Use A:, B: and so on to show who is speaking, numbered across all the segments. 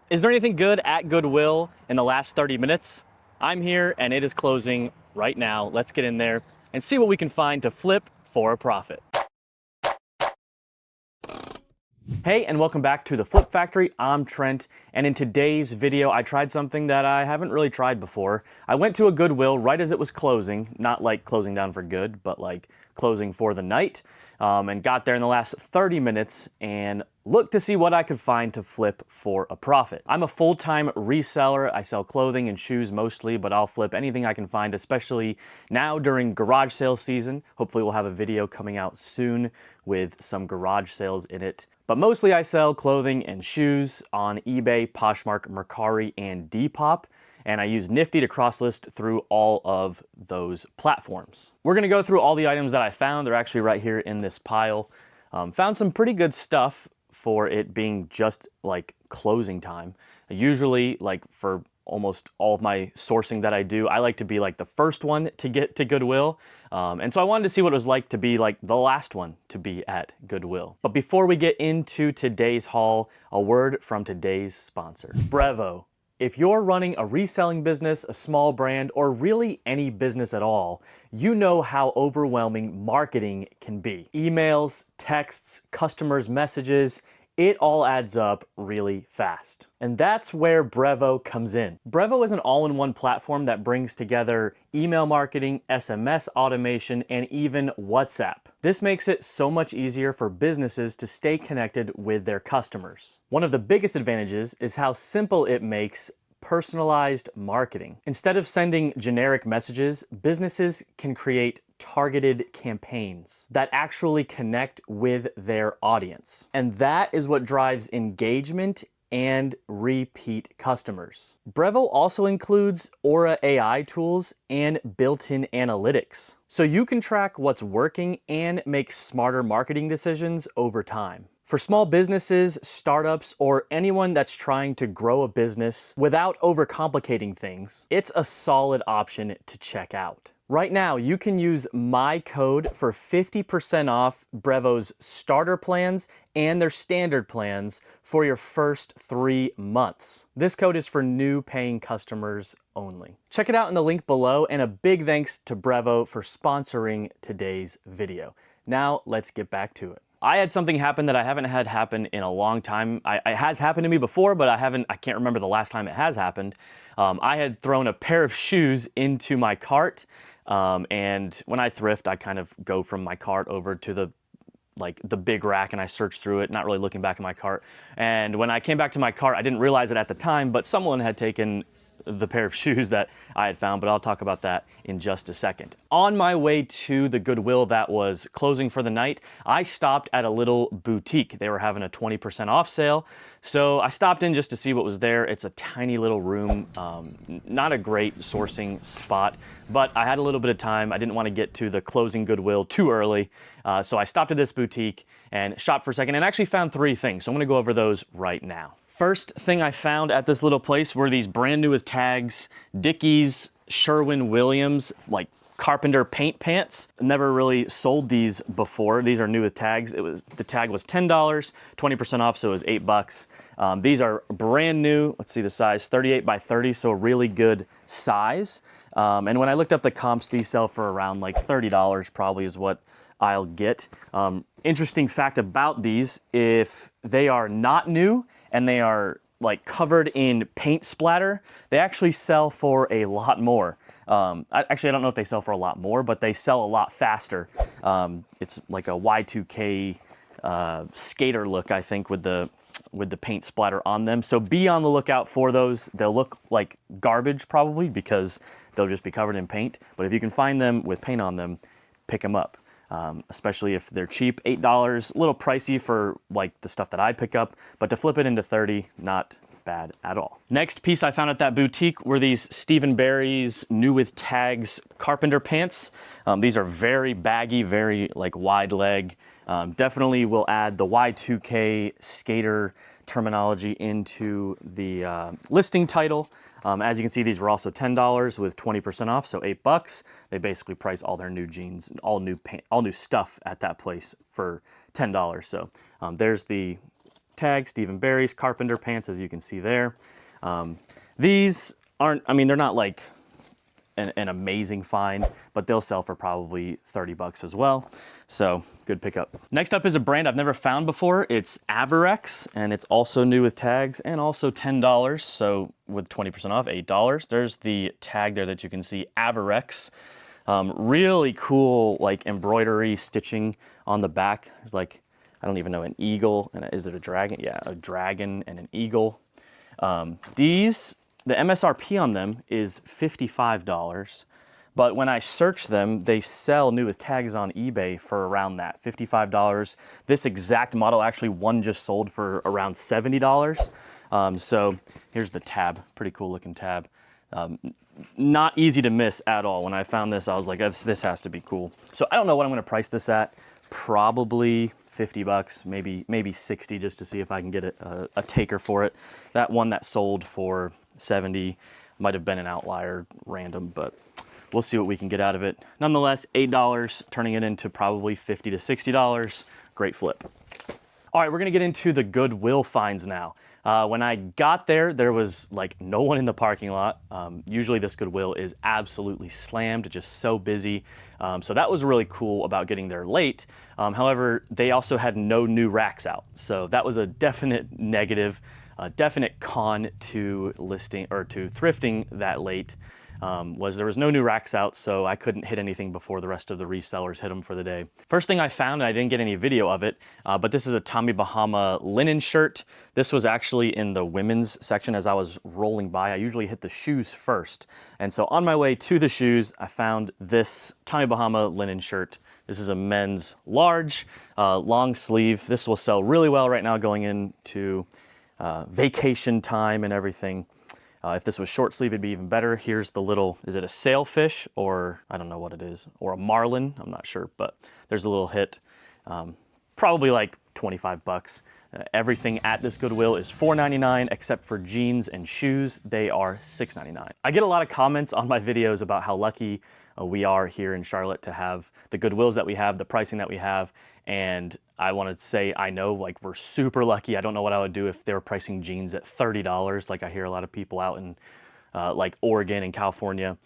A: Is there anything good at Goodwill in the last 30 minutes? I'm here and it is closing right now. Let's get in there and see what we can find to flip for a profit. Hey, and welcome back to the Flip Factory. I'm Trent, and in today's video, I tried something that I haven't really tried before. I went to a Goodwill right as it was closing, not like closing down for good, but like closing for the night, and got there in the last 30 minutes and looked to see what I could find to flip for a profit. I'm a full-time reseller. I sell clothing and shoes mostly, but I'll flip anything I can find, especially now during garage sale season. Hopefully we'll have a video coming out soon with some garage sales in it. But mostly I sell clothing and shoes on eBay, Poshmark, Mercari, and Depop. And I use NIFTY to crosslist through all of those platforms. We're gonna go through all the items that I found. They're actually right here in this pile. Found some pretty good stuff for it being just like closing time. Usually, like for almost all of my sourcing that I do, I like to be like the first one to get to Goodwill. And so I wanted to see what it was like to be like the last one to be at Goodwill. But before we get into today's haul, a word from today's sponsor, Brevo. If you're running a reselling business, a small brand, or really any business at all, you know how overwhelming marketing can be. Emails, texts, customers' messages, it all adds up really fast. And that's where Brevo comes in. Brevo is an all-in-one platform that brings together email marketing, SMS automation, and even WhatsApp. This makes it so much easier for businesses to stay connected with their customers. One of the biggest advantages is how simple it makes personalized marketing. Instead of sending generic messages, businesses can create targeted campaigns that actually connect with their audience. And that is what drives engagement and repeat customers. Brevo also includes Aura AI tools and built-in analytics, so you can track what's working and make smarter marketing decisions over time. For small businesses, startups, or anyone that's trying to grow a business without overcomplicating things, it's a solid option to check out. Right now, you can use my code for 50% off Brevo's starter plans and their standard plans for your first 3 months. This code is for new paying customers only. Check it out in the link below, and a big thanks to Brevo for sponsoring today's video. Now, let's get back to it. I had something happen that I haven't had happen in a long time. It has happened to me before, but I can't remember the last time it has happened. I had thrown a pair of shoes into my cart, and when I thrift, I kind of go from my cart over to the big rack, and I search through it, not really looking back in my cart. And when I came back to my cart, I didn't realize it at the time, but someone had taken the pair of shoes that I had found, but I'll talk about that in just a second. On my way to the Goodwill that was closing for the night, I stopped at a little boutique. They were having a 20% off sale, so I stopped in just to see what was there. It's a tiny little room, not a great sourcing spot, but I had a little bit of time. I didn't want to get to the closing Goodwill too early, so I stopped at this boutique and shopped for a second and actually found 3 things, so I'm gonna go over those right now. First thing I found at this little place were these brand new with tags, Dickies Sherwin-Williams, like carpenter paint pants. Never really sold these before. These are new with tags. The tag was $10, 20% off, so it was $8. These are brand new. Let's see the size, 38 by 30, so a really good size. And when I looked up the comps, these sell for around like $30 probably is what I'll get. Interesting fact about these, if they are not new and they are like covered in paint splatter, they actually sell for a lot more. Actually, I don't know if they sell for a lot more, but they sell a lot faster. It's like a Y2K skater look, I think, with the paint splatter on them. So be on the lookout for those. They'll look like garbage probably because they'll just be covered in paint. But if you can find them with paint on them, pick them up. Especially if they're cheap, $8, a little pricey for like the stuff that I pick up, but to flip it into 30, not bad at all. Next piece I found at that boutique were these Stephen Barry's new with tags carpenter pants. These are very baggy, very like wide leg. Definitely will add the Y2K skater terminology into the listing title. As you can see, these were also $10 with 20% off, so $8. They basically price all their new jeans, all new stuff at that place for $10. So there's the tag, Stephen Barry's carpenter pants, as you can see there. These aren't, I mean, they're not like an amazing find, but they'll sell for probably 30 bucks as well. So good pickup. Next up is a brand I've never found before. It's Averex, and it's also new with tags and also $10. So with 20% off, $8. There's the tag there that you can see, Averex. Really cool, like embroidery stitching on the back. There's like, I don't even know, an eagle, and is it a dragon? Yeah, a dragon and an eagle. The MSRP on them is $55, but when I search them, they sell new with tags on eBay for around that, $55. This exact model, actually one just sold for around $70. So here's the tab, pretty cool looking tab. Not easy to miss at all. When I found this, I was like, this has to be cool. So I don't know what I'm gonna price this at, probably 50 bucks, maybe 60, just to see if I can get a taker for it. That one that sold for 70 might have been an outlier, random, but we'll see what we can get out of it. Nonetheless, $8, turning it into probably $50 to $60. Great flip. All right, we're gonna get into the Goodwill finds now. When I got there, there was like no one in the parking lot. Usually this Goodwill is absolutely slammed, just so busy. So that was really cool about getting there late. However, they also had no new racks out. So that was a definite negative, a definite con to listing or to thrifting that late. Was there was no new racks out, so I couldn't hit anything before the rest of the resellers hit them for the day. First thing I found, and I didn't get any video of it, but this is a Tommy Bahama linen shirt. This was actually in the women's section as I was rolling by. I usually hit the shoes first. And so on my way to the shoes, I found this Tommy Bahama linen shirt. This is a men's large, long sleeve. This will sell really well right now going into vacation time and everything. If this was short sleeve, it'd be even better. Here's the little, is it a sailfish or I don't know what it is, or a marlin? I'm not sure, but there's a little hit. Probably like 25 bucks. Everything at this Goodwill is $4.99 except for jeans and shoes. They are $6.99. I get a lot of comments on my videos about how lucky we are here in Charlotte to have the Goodwills that we have, the pricing that we have, and I want to say I know, like, we're super lucky. I don't know what I would do if they were pricing jeans at $30, like I hear a lot of people out in like Oregon and California.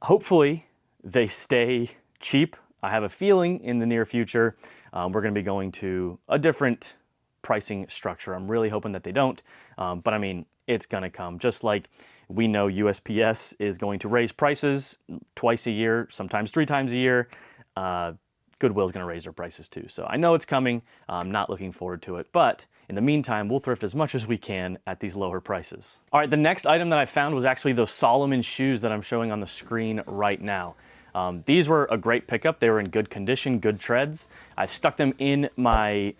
A: Hopefully they stay cheap. I have a feeling in the near future we're going to be going to a different pricing structure. I'm really hoping that they don't, but I mean, it's going to come. Just like we know USPS is going to raise prices twice a year, sometimes 3 times a year. Goodwill is going to raise their prices too. So I know it's coming. I'm not looking forward to it. But in the meantime, we'll thrift as much as we can at these lower prices. All right, the next item that I found was actually those Solomon shoes that I'm showing on the screen right now. These were a great pickup. They were in good condition, good treads. I stuck them in my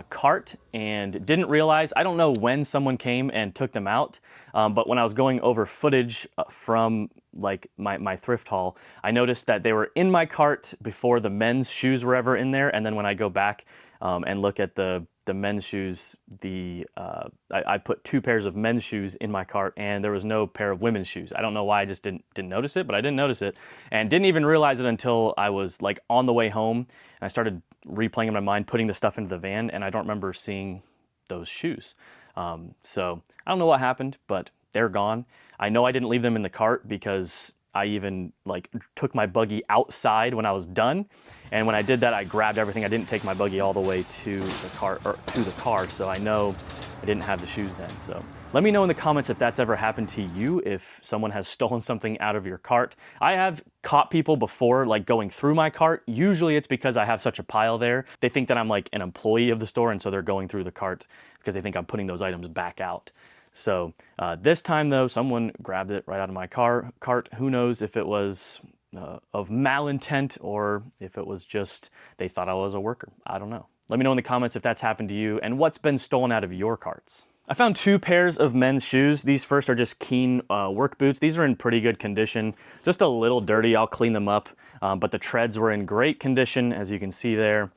A: cart and didn't realize, I don't know when someone came and took them out, but when I was going over footage from like my thrift haul, I noticed that they were in my cart before the men's shoes were ever in there. And then when I go back and look at the men's shoes, I put 2 pairs of men's shoes in my cart and there was no pair of women's shoes. I don't know why I just didn't notice it, but I didn't notice it and didn't even realize it until I was like on the way home and I started replaying in my mind, putting the stuff into the van, and I don't remember seeing those shoes. So I don't know what happened, but they're gone. I know I didn't leave them in the cart because I even like took my buggy outside when I was done. And when I did that, I grabbed everything. I didn't take my buggy all the way to the car. So I know I didn't have the shoes then. So let me know in the comments if that's ever happened to you, if someone has stolen something out of your cart. I have caught people before, like going through my cart. Usually it's because I have such a pile there. They think that I'm like an employee of the store. And so they're going through the cart because they think I'm putting those items back out. So this time though, someone grabbed it right out of my cart. Who knows if it was of malintent or if it was just they thought I was a worker. I don't know. Let me know in the comments if that's happened to you and what's been stolen out of your carts. I found 2 pairs of men's shoes. These first are just Keen work boots. These are in pretty good condition, just a little dirty. I'll clean them up, but the treads were in great condition, as you can see there.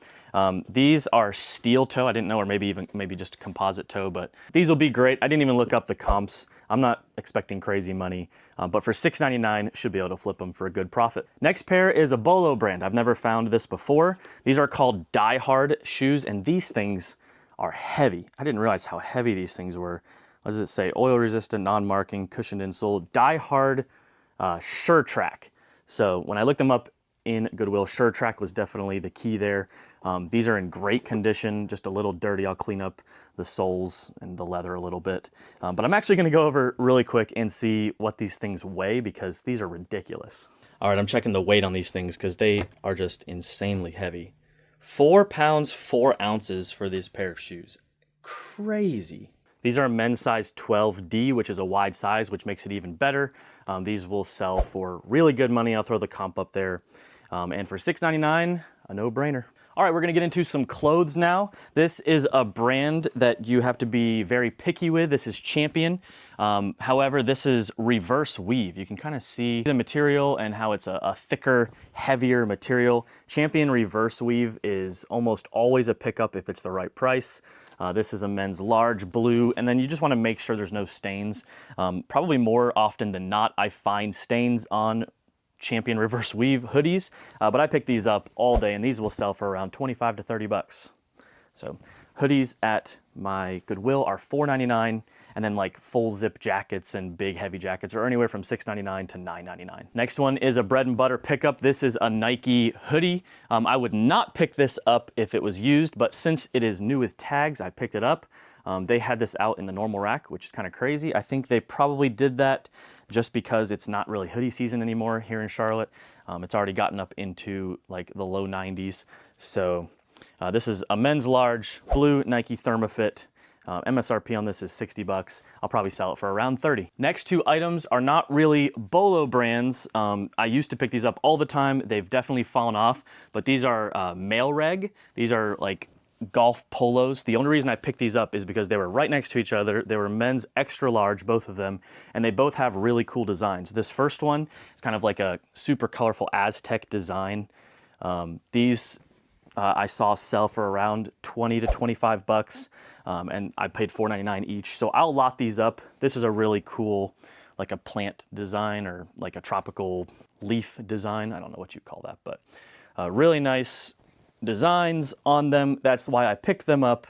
A: These are steel toe. I didn't know, or maybe just composite toe, but these will be great. I didn't even look up the comps. I'm not expecting crazy money, but for $6.99, should be able to flip them for a good profit. Next pair is a Bolo brand. I've never found this before. These are called Die Hard shoes, and these things are heavy. I didn't realize how heavy these things were. What does it say? Oil resistant, non-marking, cushioned insole, die-hard SureTrack. So when I looked them up in Goodwill, SureTrack was definitely the key there. These are in great condition, just a little dirty. I'll clean up the soles and the leather a little bit. But I'm actually gonna go over really quick and see what these things weigh because these are ridiculous. All right, I'm checking the weight on these things because they are just insanely heavy. 4 pounds, 4 ounces for this pair of shoes. Crazy. These are men's size 12D, which is a wide size, which makes it even better. These will sell for really good money. I'll throw the comp up there. And for $6.99, a no-brainer. All right, we're gonna get into some clothes now. This is a brand that you have to be very picky with. This is Champion. However, this is reverse weave. You can kind of see the material and how it's a thicker, heavier material. Champion reverse weave is almost always a pickup if it's the right price. This is a men's large blue, and then you just want to make sure there's no stains. Probably more often than not, I find stains on Champion reverse weave hoodies, but I pick these up all day, and these will sell for around 25 to 30 bucks. So hoodies at my Goodwill are $4.99, and then like full zip jackets and big heavy jackets are anywhere from $6.99 to $9.99. Next one is a bread and butter pickup. This is a Nike hoodie. I would not pick this up if it was used, but since it is new with tags, I picked it up. They had this out in the normal rack, which is kind of crazy. I think they probably did that just because it's not really hoodie season anymore here in Charlotte. It's already gotten up into like the low 90s. So this is a men's large blue Nike Thermofit. MSRP on this is 60 bucks. I'll probably sell it for around 30. Next two items are not really Bolo brands. I used to pick these up all the time. They've definitely fallen off, but these are male reg. These are like golf polos. The only reason I picked these up is because they were right next to each other. They were men's extra large, both of them, and they both have really cool designs. This first one is kind of like a super colorful Aztec design. These I saw sell for around 20 to 25 bucks, and I paid $4.99 each. So I'll lot these up. This is a really cool, like a plant design or like a tropical leaf design. I don't know what you call that, but really nice designs on them. That's why I picked them up.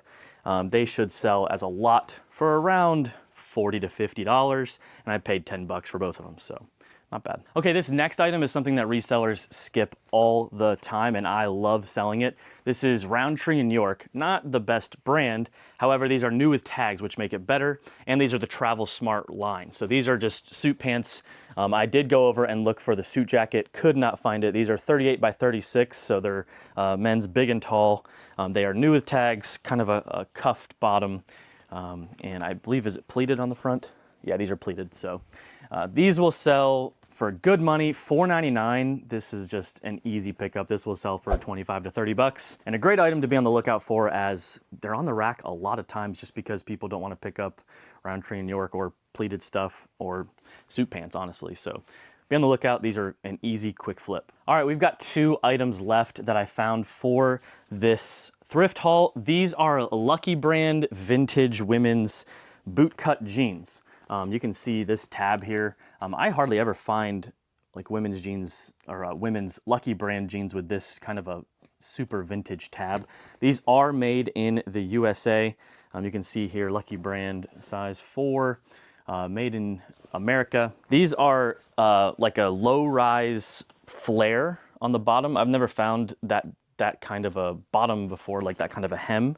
A: They should sell as a lot for around $40 to $50, and I paid 10 bucks for both of them, so not bad. Okay, this next item is something that resellers skip all the time, and I love selling it. This is Roundtree in New York, not the best brand. However, these are new with tags, which make it better, and these are the Travel Smart line. So these are just suit pants. I did go over and look for the suit jacket, could not find it. These are 38 by 36, so they're men's big and tall. They are new with tags, kind of a cuffed bottom, and I believe, is it pleated on the front? Yeah, these are pleated, so these will sell for good money, $4.99. This is just an easy pickup. This will sell for 25 to 30 bucks. And a great item to be on the lookout for, as they're on the rack a lot of times just because people don't want to pick up Roundtree in New York or pleated stuff or suit pants, honestly. So be on the lookout. These are an easy, quick flip. All right, we've got two items left that I found for this thrift haul. These are Lucky Brand vintage women's bootcut jeans. You can see this tab here. I hardly ever find like women's jeans or women's Lucky Brand jeans with this kind of a super vintage tab. These are made in the USA. You can see here Lucky Brand size 4, made in America. These are like a low-rise flare on the bottom. I've never found that kind of a bottom before, like that kind of a hem.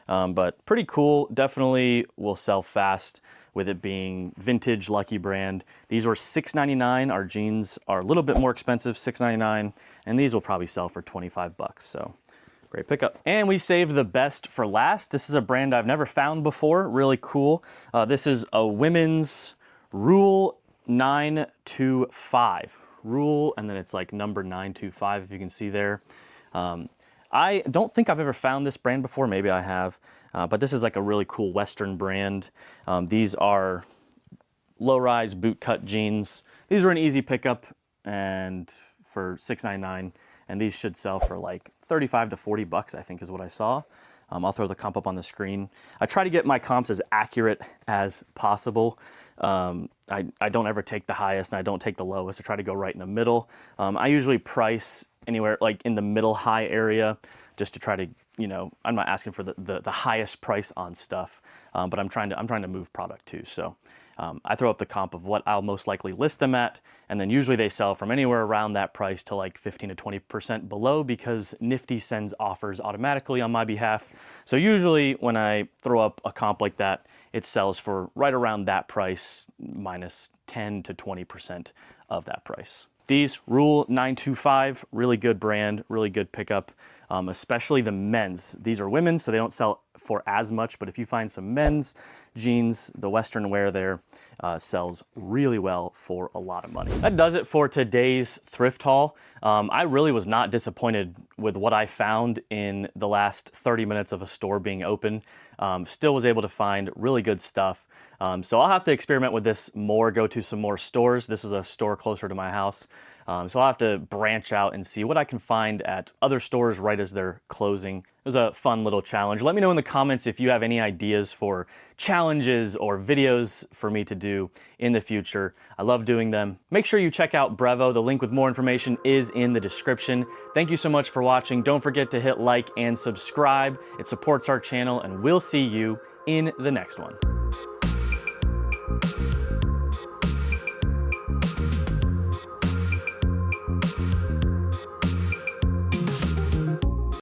A: But pretty cool. Definitely will sell fast with it being vintage Lucky Brand. These were $6.99. Our jeans are a little bit more expensive, $6.99, and these will probably sell for 25 bucks. So great pickup. And we saved the best for last. This is a brand I've never found before. Really cool. This is a women's Rule 925. Rule, and then it's like number 925, if you can see there. I don't think I've ever found this brand before. Maybe I have, but this is like a really cool Western brand. These are low-rise bootcut jeans. These are an easy pickup and for $6.99, and these should sell for like 35 to 40 bucks, I think is what I saw. I'll throw the comp up on the screen. I try to get my comps as accurate as possible. I don't ever take the highest and I don't take the lowest. I try to go right in the middle. I usually price anywhere like in the middle high area just to try to, you know, I'm not asking for the highest price on stuff, but I'm trying to move product too. So I throw up the comp of what I'll most likely list them at, and then usually they sell from anywhere around that price to like 15 to 20% below, because Nifty sends offers automatically on my behalf. So usually when I throw up a comp like that, it sells for right around that price minus 10 to 20% of that price. These Rule 925, really good brand, really good pickup, especially the men's. These are women's, so they don't sell for as much, but if you find some men's jeans, the Western wear there sells really well for a lot of money. That does it for today's thrift haul. I really was not disappointed with what I found in the last 30 minutes of a store being open. Still was able to find really good stuff. So I'll have to experiment with this more, go to some more stores. This is a store closer to my house. So I'll have to branch out and see what I can find at other stores right as they're closing. It was a fun little challenge. Let me know in the comments if you have any ideas for challenges or videos for me to do in the future. I love doing them. Make sure you check out Brevo. The link with more information is in the description. Thank you so much for watching. Don't forget to hit like and subscribe. It supports our channel, and we'll see you in the next one.